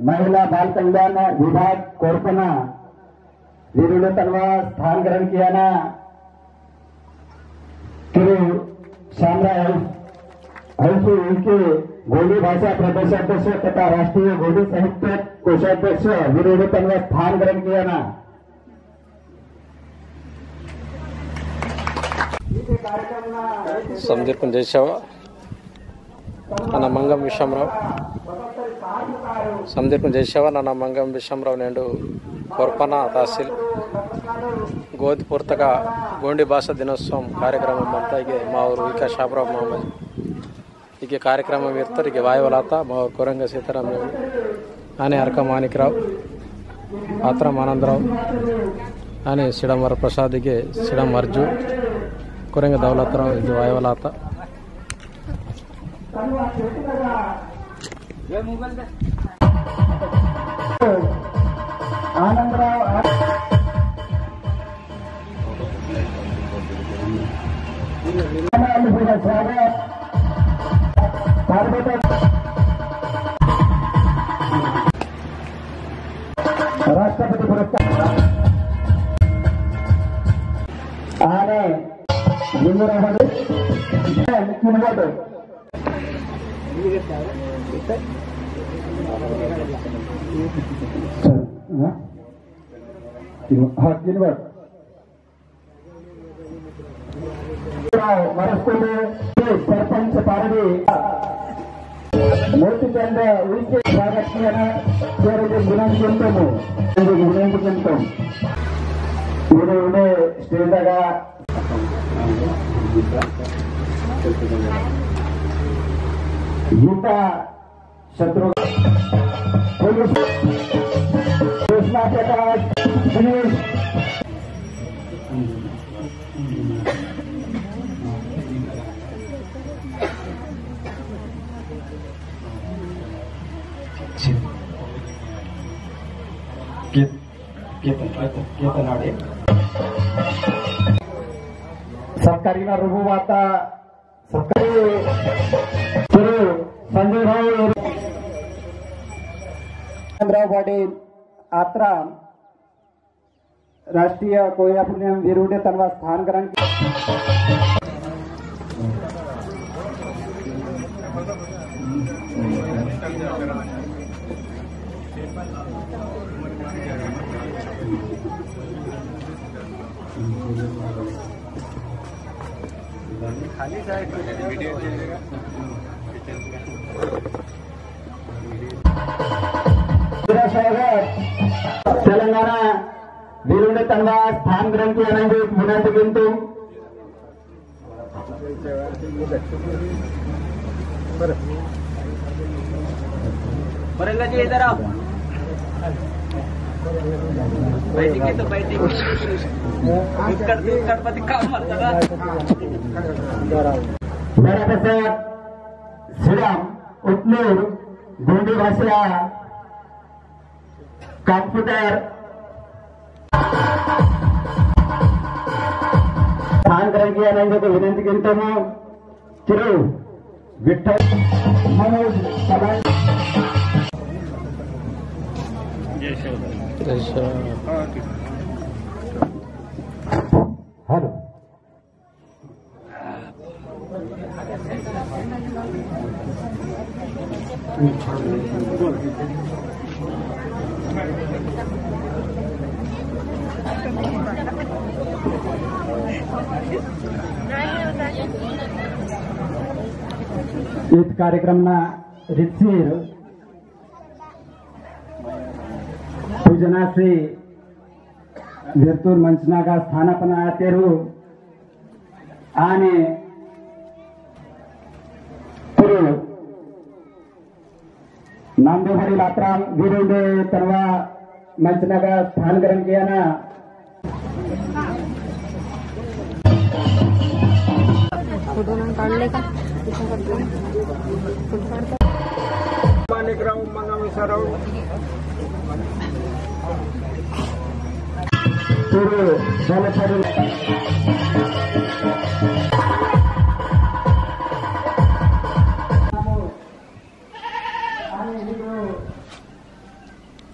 महिला बाल कल्याण विभाग कोरपना वीरुले तलवा स्थान ग्रहण किया ना तिरु शामराव हंसू इनके गोली भाषा प्रदेशाध्यक्ष तथा राष्ट्रीय गोली साहित्य कोषाध्यक्ष वीरुले तलवा स्थान ग्रहण किया ना समझर जयसेवा ನನ್ನ ಮಂಗಂ ವಿಶ್ವಮರಾವ್ ಸಮದೀರ್ಕು ಜಯಶೇವ ನನ್ನ ಮಂಗಂ ವಿಶ್ವಮರಾವ್ ನೆಂಡು ಕೊರ್ಪನ ತಹಸೀಲ್ ಗೋಧಿ ಪೂರ್ತಕ ಗೋಂಡಿ ಭಾಷಾ ದಿನೋತ್ಸವ ಕಾರ್ಯಕ್ರಮ ಅಂತ ಹೀಗೆ ಮಾವರು ವಿಕಾ ಶಾಬ್ರಾವ್ ಮೊಹಮ್ಮದ್ ಹೀಗೆ ಕಾರ್ಯಕ್ರಮ ಇರ್ತಾರೆ ಹೀಗೆ ವಾಯುವಲಾತ ಮಾವರು ಕೊರಂಗ ಸೀತಾರಾಮ್ ಆನೆ ಅರ್ಕ ಮಾಣಿಕರಾವ್ ಆತ್ರಾಮ್ ಆನಂದರಾವ್ ಆನೆ ಸಿಡಮರ ಪ್ರಸಾದಿಗೆ ಸಿಡಮ್ ಅರ್ಜು ಕೊರಂಗ ದೌಲತರಾವ್ ಹೀಗೆ ವಾಯುವಲಾತ आनंदराव राष्ट्रपति पुरस्कार आने सरपंच पारडी मोतीचंद उनके स्वागत किया उन्हें स्टेज का गीता शत्रु पुलिस घोषणा के तहत दिनेश सरकारी रुबुवाता सरकारी संजय भाई पाटील आत्राम राष्ट्रीय कोयला पुण्यम वीरुडे तलवा स्थान ग्रहण तेलंगाना वीरुडे तलवा स्थान ग्रहण किया मुनंत गिंतु इधर आओ बैठिए तो बैठिए श्रीराम उटनूर गोंडी भाषा कंप्यूटर स्थान ग्रहण किया विनंती गिंतु तिरु विठ्ठल मनोज हेलो इस कार्यक्रम रिसीर पूजना से विरतूर मंचनागा स्थानापना तेरू आने नामदेवहरी लात्राम वीरुडे तलवा मंचनागा स्थान ग्रहण किया ना फोटो काढले का माणिकराव मंगमेश्वरराव पूर्व